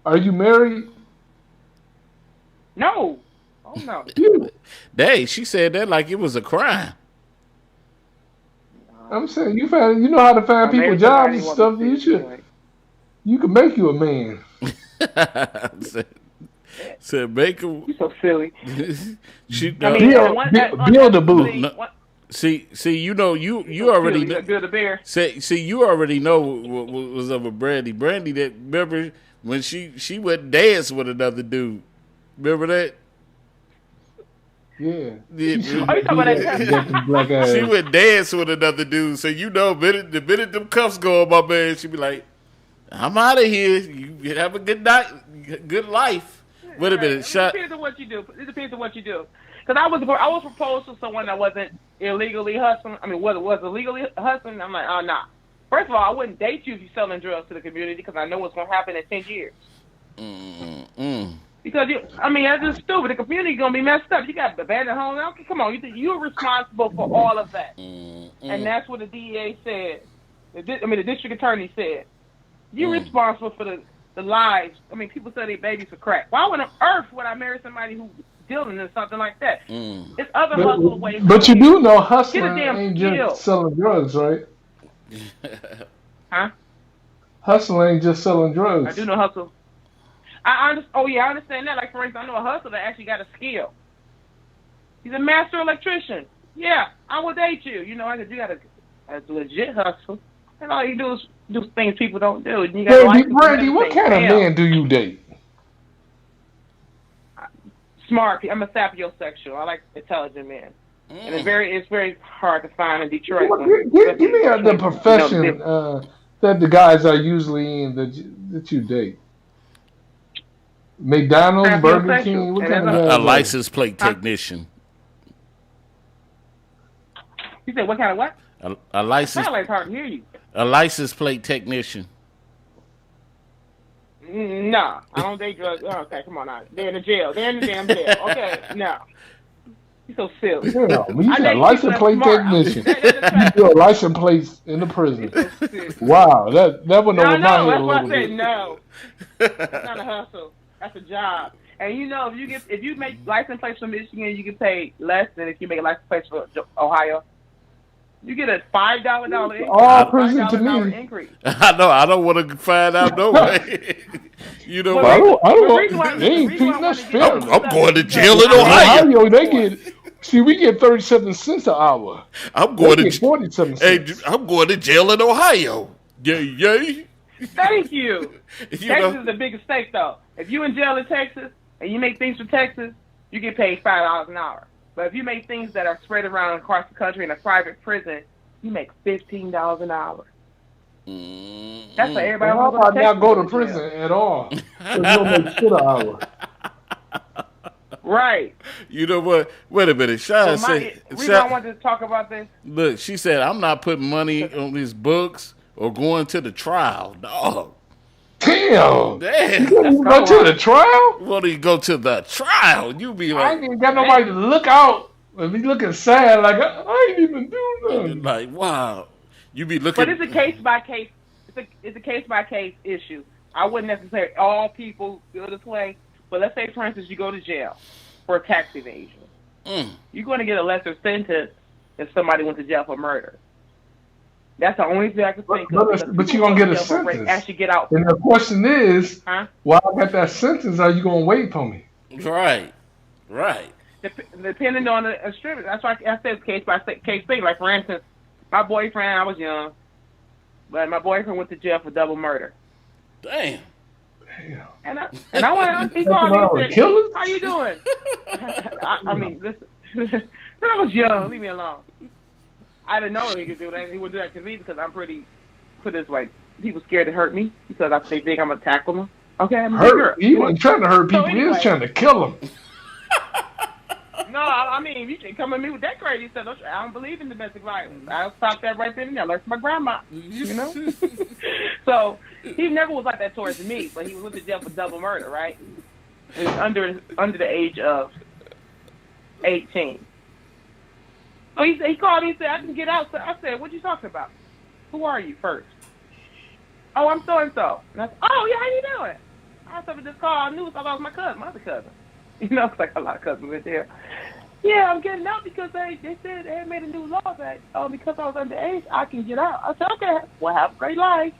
Are you married? No. Oh no. Dang, she said that like it was a crime. I'm saying you know how to find people jobs and stuff. You can make you a man. said make him. You so silly. Build a booth. No. See, you know, you already know. Build a bear. See, you already know what was up with Brandy. Brandy, that remember when she went dance with another dude. Remember that? Yeah. Oh, you talking about that? She went dance with another dude. So you know, the minute them cuffs go on my man, she be like, "I'm out of here. You have a good night, good life." Wait a minute, It depends on what you do. It depends on what you do. Because I was proposed to someone that wasn't illegally hustling. I mean, was illegally hustling. I'm like, oh, nah. First of all, I wouldn't date you if you're selling drugs to the community because I know what's going to happen in 10 years. Because, that's just stupid. The community's going to be messed up. You got abandoned homes. Come on, you're responsible for all of that. And that's what the DEA said. The district attorney said. You're responsible for the lives. I mean, people sell their babies for crack. Why on earth would I marry somebody who dealing in something like that? It's other hustle ways. But you do know hustling ain't just selling drugs, right? Huh? Hustling ain't just selling drugs. I do know hustle. I understand that. Like, for instance, I know a hustler that actually got a skill. He's a master electrician. Yeah, I will date you. You know, you got a legit hustle. And all you do is do things people don't do. And you Brandy, what kind of man do you date? Smart. I'm a sapiosexual. I like intelligent men. And it's very hard to find in Detroit. Well, give me the profession that the guys are usually in that you date. McDonald's, Burger King, what kind of a license plate technician. You said what kind of what? A license. It's hard to hear you. A license plate technician. No, I don't date drugs. Oh, okay, come on now. They're in the jail. They're in the damn jail. Okay, no. You're so silly. Yeah, you said license plate technician. You do a license plate in the prison. Wow, that went over my head a little bit. That's why I said no. That's not a hustle. That's a job. And you know, if you make license plates for Michigan, you get paid less than if you make a license plate for Ohio. You get a $5 increase. All prison to me. Increase. I know. I don't want to find out no way. You know, I don't. They ain't treating us fair. I'm going to jail in Ohio. They get. See, we get 37 cents an hour. I'm going to 47 cents. Hey, I'm going to jail in Ohio. Yay. Thank you. Texas is the biggest state, though. If you in jail in Texas and you make things for Texas, you get paid $5 an hour. But if you make things that are spread around across the country in a private prison, you make $15 an hour. That's what everybody wants to do. Not go to prison at all. You don't make shit an hour. Right. You know what? Wait a minute. The reason I wanted to talk about this. Look, she said, I'm not putting money on these books or going to the trial. Dog. Damn. You go to the trial? Well, you go to the trial. You be like, I ain't even got nobody to look out and be looking sad like I ain't even do nothing. Like, wow. You be looking. But it's a case by case. It's a case by case issue. I wouldn't necessarily all people feel this way. But let's say, for instance, you go to jail for a tax evasion. You're going to get a lesser sentence if somebody went to jail for murder. That's the only thing I can think of. But you're going to get a sentence. Actually get out. And the question is, while I got that sentence, are you going to wait for me? Right. Depending on the extremity. That's why I said case by case thing. Like, for instance, my boyfriend, I was young. But my boyfriend went to jail for double murder. Damn. And I went. He called me and said, "How you doing?" I mean, listen. When I was young, leave me alone. I didn't know he could do that. He would do that to me because I'm pretty. Put it this way, people scared to hurt me because they think I'm gonna tackle them. Okay, I'm a big girl. He wasn't trying to hurt people. He was trying to kill them. No, I mean, you can come at me with that crazy stuff. I don't believe in domestic violence. I'll stop that right then and there. I learned from my grandma, you know? So he never was like that towards me, but he went to jail for double murder, right? He was under the age of 18. So he called me and said, I can get out. So I said, what you talking about? Who are you first? Oh, I'm so-and-so. And I said, oh, yeah, how you doing? I said, this call, I knew I thought it was my cousin, my other cousin. You know, it's like a lot of cousins in there. Yeah, I'm getting out because they said they had made a new law that because I was underage, I can get out. I said, okay, well, have a great life.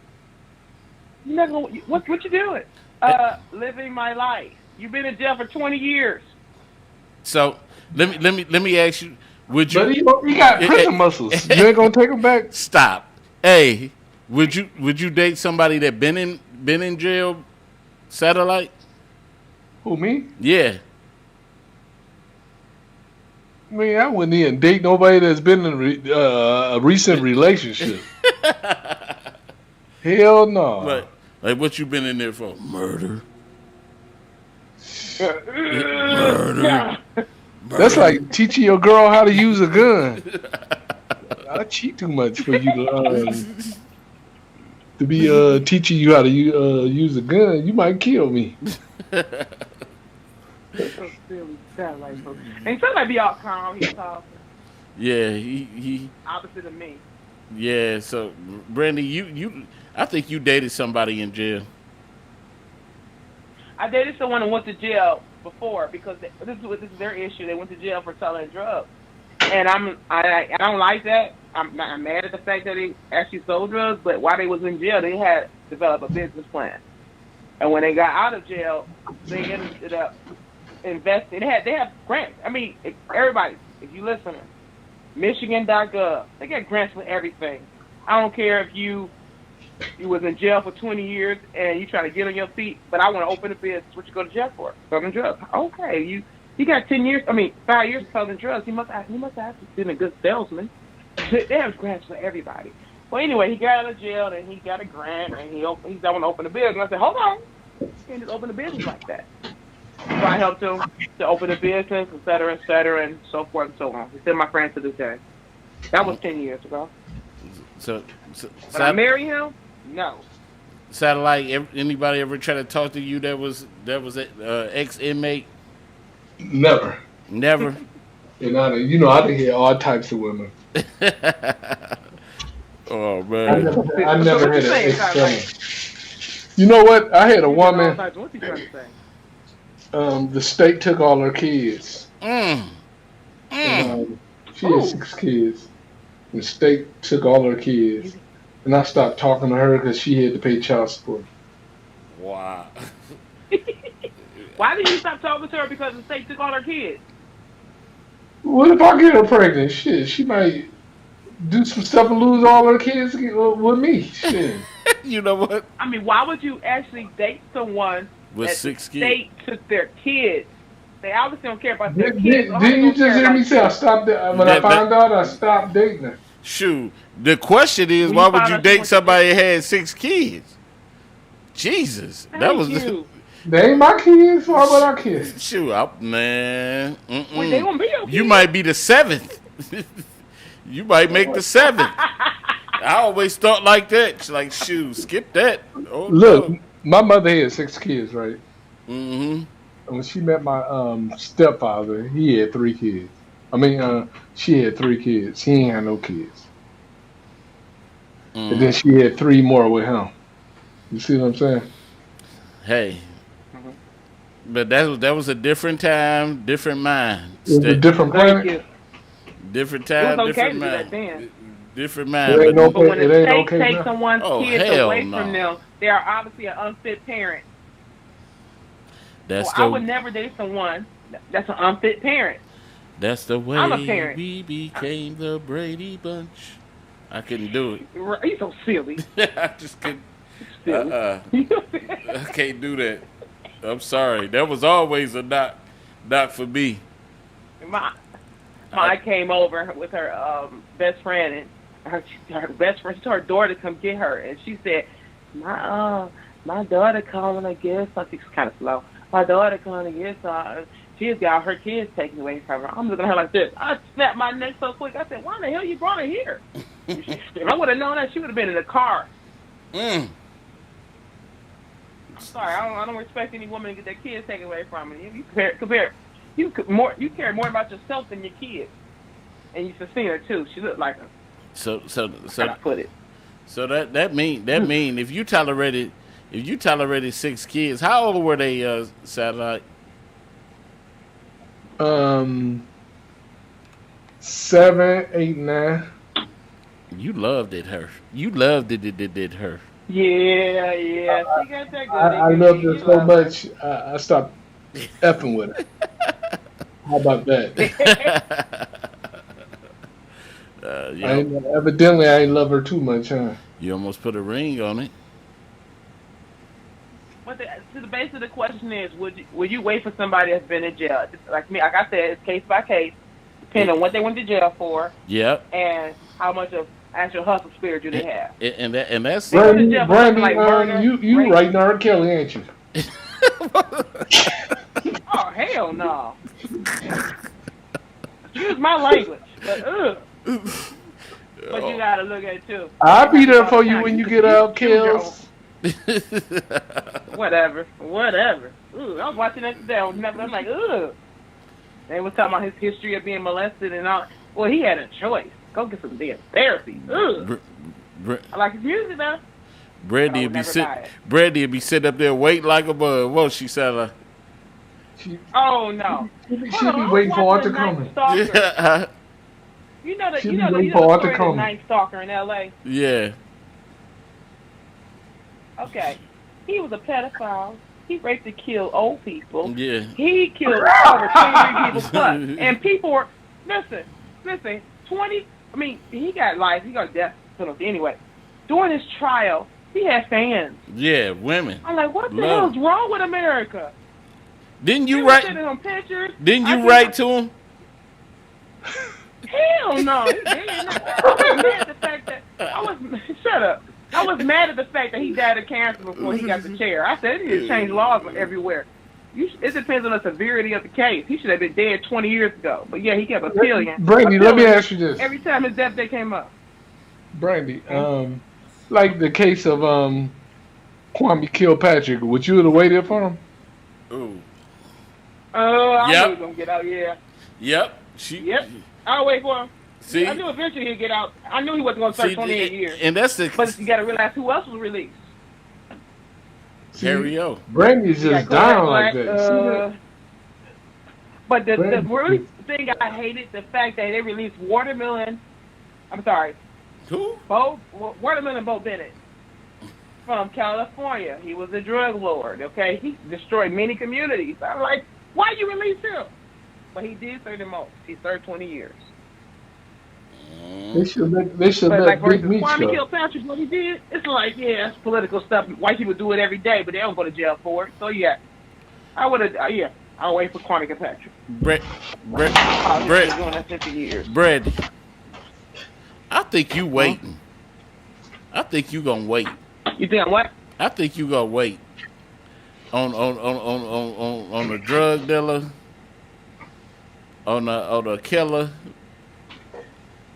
You never what you doing? Living my life. You've been in jail for 20 years. So let me ask you, would you? But he got prison muscles. You ain't gonna take him back. Stop. Hey, would you date somebody that been in jail? Satellite? Who, me? Yeah. I mean, I wouldn't even date nobody that's been in a recent relationship. Hell no. Like what you been in there for? Murder. Murder. That's like teaching your girl how to use a gun. I cheat too much for you to be teaching you how to use a gun. You might kill me. And somebody be all calm, he talking. Yeah, he opposite of me. Yeah, so Brandy, you I think you dated somebody in jail. I dated someone who went to jail before because this is their issue. They went to jail for selling drugs, and I don't like that. I'm mad at the fact that they actually sold drugs, but while they was in jail, they had developed a business plan. And when they got out of jail, they ended up investing. They have grants. I mean, everybody, if you listen, Michigan.gov, they get grants for everything. I don't care if you was in jail for 20 years and you try to get on your feet, but I want to open a business. What you go to jail for? Selling drugs. Okay, you got 5 years selling drugs. He must have been a good salesman. They have grants for everybody. Well, anyway, he got out of jail and he got a grant and he's going to open a business. And I said, hold on, you can't just open a business like that. So I helped him to open a business, et cetera, and so forth and so on. He's still my friend to this day. That was 10 years ago. So I marry him? No. Satellite, anybody ever try to talk to you that was ex-inmate? Never. Never? And I done hear all types of women. Oh, man. I never had an ex-inmate. You know what? I had a woman. What's he trying to say? The state took all her kids. And, she had 6 kids. The state took all her kids. And I stopped talking to her because she had to pay child support. Wow. Why did you stop talking to her? Because the state took all her kids. What if I get her pregnant? Shit, she might do some stuff and lose all her kids with me. Shit. You know what? I mean, why would you actually date someone with that 6 kids? The state took their kids. They obviously don't care about their kids. Didn't you just hear me say I stopped? When I found out, I stopped dating her. Shoot. The question is, why would you date somebody that had 6 kids? Jesus. That was. They ain't my kids. Why would I kids? Shoot, man. Well, they gonna be your kids. You might be the 7th. You might make the 7th. I always thought like that. Like, shoot, skip that. Oh, look, my mother had 6 kids, right? Mm-hmm. And when she met my stepfather, he had 3 kids. I mean, she had 3 kids. He ain't had no kids. And then she had 3 more with him. You see what I'm saying? Hey. But that was a different time, different mind. It was a different planet. Different time, it was okay different to do mind. that then. Different mind. But when the state takes someone's kids away from them, they are obviously an unfit parent. I would never date someone that's an unfit parent. That's the way I'm a parent. we became the Brady Bunch. I couldn't do it. You're so silly. I just couldn't. I can't do that. I'm sorry. That was always a knock for me. I came over with her best friend, and her best friend, she told her daughter to come get her, and she said, my daughter coming to get us. She's kind of slow. My daughter coming to get us. She's got her kids taken away from her. I'm looking at her like this. I snapped my neck so quick. I said, why the hell you brought her here? If I would have known that, she would have been in the car. I'm sorry. I don't expect any woman to get their kids taken away from her. You care more about yourself than your kids. And you should see her too. She looked like her. So I put it. So that mean if you tolerated 6 kids, how old were they, Satellite? 7, 8, 9. You loved it, her. You loved it. Her. Yeah. She got that good. I loved her so much. I stopped effing with her. How about that? Evidently, I ain't love her too much, huh? You almost put a ring on it. The base of the question is, would you wait for somebody that's been in jail? Like me, like I said, it's case by case, depending on what they went to jail for. Yep. And how much of actual hustle spirit do they have? And that's Brandy, you writing R. Kelly, ain't you? Oh hell no! Use my language, but But you gotta look at it too. I'll be there for you when you get out, Kels. Whatever. Ooh, I was watching that today. I'm like, ugh. They was talking about his history of being molested and all. Well, he had a choice. Go get some damn therapy. Ugh. I like his music though. Brandy would be sitting up there waiting like a bug. What she said? Oh no. She be waiting for Arthur Coleman. Yeah. You know the story of the Night Stalker in L.A.? Yeah. Okay. He was a pedophile. He raped and killed old people. Yeah. He killed over 23 people plus. And people were, listen, 20, I mean, he got life. He got death penalty anyway. During his trial, he had fans. Yeah, women. I'm like, what the hell is wrong with America? Didn't you write to him? Hell no. I was mad at the fact that shut up. I was mad at the fact that he died of cancer before he got the chair. I said, it needs to change laws everywhere. It depends on the severity of the case. He should have been dead 20 years ago. But yeah, he kept appealing. Brandy, let me ask you this. Every time his death day came up. Brandy, like the case of Kwame Kilpatrick, would you have waited for him? Ooh. I knew he was going to get out, yeah. Yep. I'll wait for him. See? I knew eventually he'd get out. I knew he wasn't going to serve 28 years. And that's but you got to realize who else was released. Harry O. Brandy's just down like that. But the really thing I hated, the fact that they released Watermelon. I'm sorry. Who? Watermelon Bo Bennett from California. He was a drug lord, okay? He destroyed many communities. I'm like, why you release him? But he did serve the most. He served 20 years. They should let Big Meat Kwame Kilpatrick, what he did, it's like, yeah, it's political stuff. White people do it every day, but they don't go to jail for it. So, yeah, I would have, I'll wait for Kwame Kilpatrick. Brett, doing that 50 years. Brett, I think you waiting. I think you gonna wait. You think I'm what? I think you gonna wait on a drug dealer, on a killer.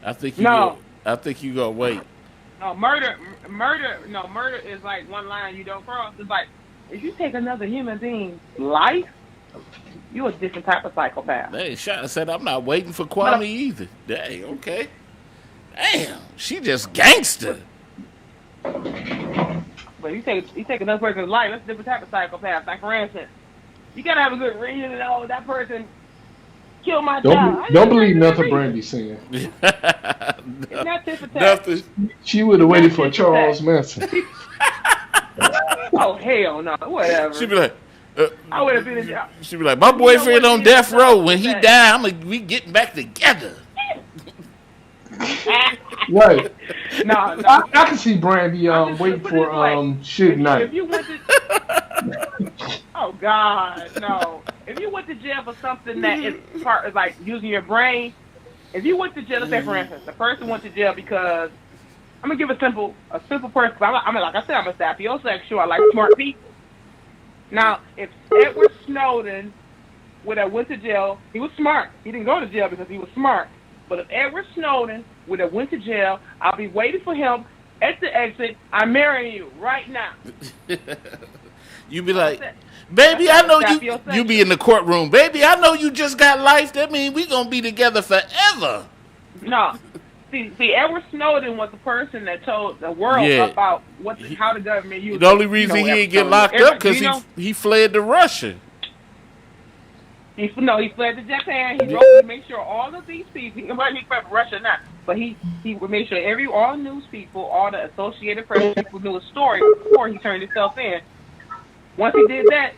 I think you gonna wait. No, murder is like one line you don't cross. It's like if you take another human being's life, you're a different type of psychopath. Hey, Shot said I'm not waiting for Kwame either. Dang, okay. Damn, she just gangster. But you take another person's life, that's a different type of psychopath. Like for instance, you gotta have a good reason to know that person killed my child. Don't believe nothing Brandy's saying. It's not tit for tat. She would have waited for Charles Manson. Oh hell no, whatever. She'd be like, I would have been in jail. She'd be like, my boyfriend on death row. When he died, we getting back together. Right. No. I can see Brandy waiting for Suge Knight. If you went to, oh God, no! If you went to jail for something that is part of like using your brain, if you went to jail, let's say for instance, the person went to jail because I'm gonna give a simple person. I'm like I said, I'm a sapiosexual. I like smart people. Now, if Edward Snowden would have went to jail, he was smart. He didn't go to jail because he was smart. But if Edward Snowden would have went to jail, I'll be waiting for him at the exit. I'm marrying you right now. You be like, baby, I know you be in the courtroom. Baby, I know you just got life. That means we gonna be together forever. No. See, Edward Snowden was the person that told the world about how the government used. The only reason he didn't get locked up because he fled to Russia. He fled to Japan. He wrote to make sure all of these people. He fled to Russia now, but he would make sure all news people, all the Associated Press people knew his story before he turned himself in. Once he did that,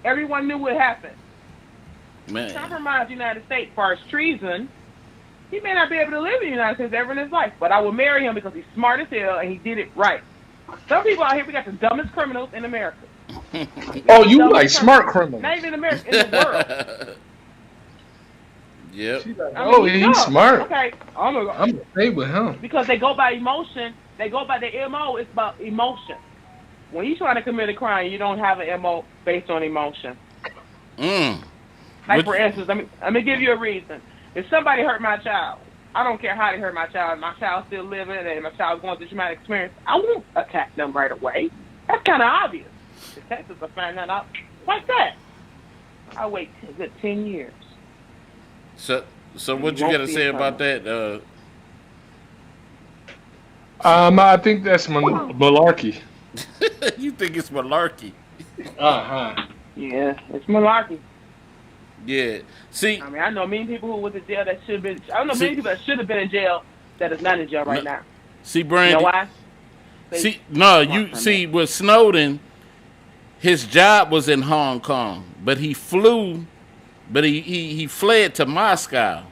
everyone knew what happened. Man. Compromised the United States as far as treason. He may not be able to live in the United States ever in his life, but I will marry him because he's smart as hell and he did it right. Some people out here, we got the dumbest criminals in America. Oh, you like smart criminals? Not even in America, in the world. Yep. He's smart. Okay, I'm gonna stay with him because they go by emotion. They go by their MO. It's about emotion. When you're trying to commit a crime, you don't have an MO based on emotion. Like for instance, let me give you a reason. If somebody hurt my child, I don't care how they hurt my child. My child's still living, and my child's going through traumatic experience. I won't attack them right away. That's kind of obvious. Detectives will find that out like that. I wait a good 10 years. So what you got to say about that? I think that's malarkey. You think it's malarkey? Yeah, it's malarkey. Yeah. See, I mean, I know many people who went to jail that should have been. I don't know many people that should have been in jail that is not in jail right now. See, Brandy. You know why? With Snowden, his job was in Hong Kong, but he flew, he fled to Moscow.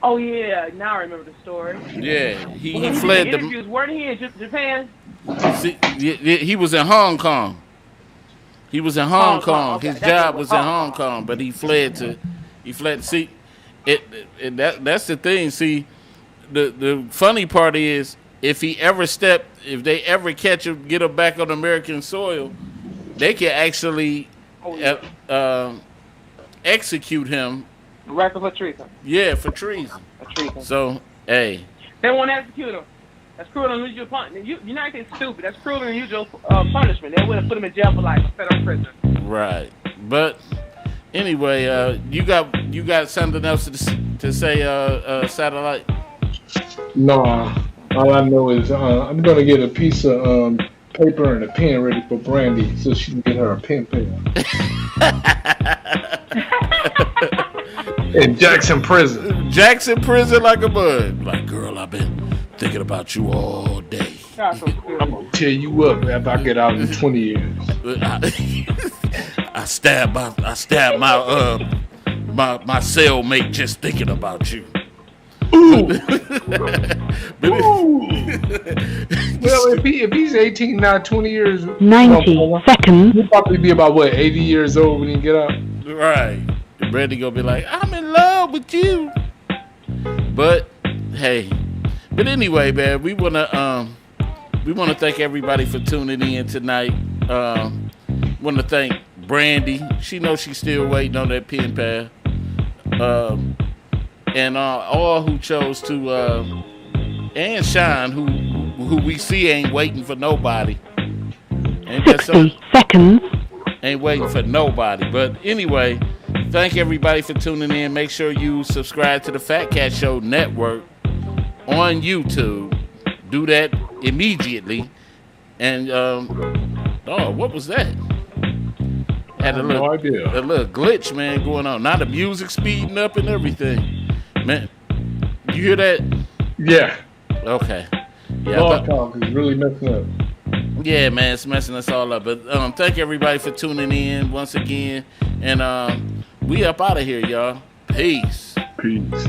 Oh yeah, now I remember the story. Yeah, he fled to. Interviews, weren't he in Japan? See, he was in Hong Kong. He was in Hong Kong. Okay. His job was in Hong Kong, but he fled to. See, that's the thing. See, the funny part is if they ever catch him, get him back on American soil, they can actually execute him. Record for treason. Yeah, for treason. So, hey. They won't execute him. That's cruel and unusual punishment. United States is stupid. That's cruel and unusual punishment. They wouldn't put him in jail for life instead of prison. Right. But anyway, you got something else to say, Satellite? No. All I know is I'm gonna get a piece of paper and a pen ready for Brandy so she can get her a pen. In Jackson prison. Jackson prison like a bud. Like, girl, I've been thinking about you all day. I'm gonna tear you up after I get out in 20 years. I stabbed my cellmate just thinking about you. Ooh. Well, if he's 18 now, 20 years. 90 seconds. He'll probably be about 80 years old when he get out. Right. Brandy gonna be like, I'm in love with you. But anyway, man, we wanna thank everybody for tuning in tonight. Wanna thank Brandy. She knows she's still waiting on that pen pal. And all who chose to and Sean who we see ain't waiting for nobody. 60 seconds. Ain't waiting for nobody. But anyway, thank everybody for tuning in. Make sure you subscribe to the Fatcat Show Network on YouTube. Do that immediately. And what was that? Had a little glitch, man, going on. Now the music speeding up and everything. Man, you hear that? Yeah. Okay. Yeah. Blog Talk is really messing up. Yeah, man, it's messing us all up. But thank everybody for tuning in once again. And we up out of here, y'all. Peace. Peace.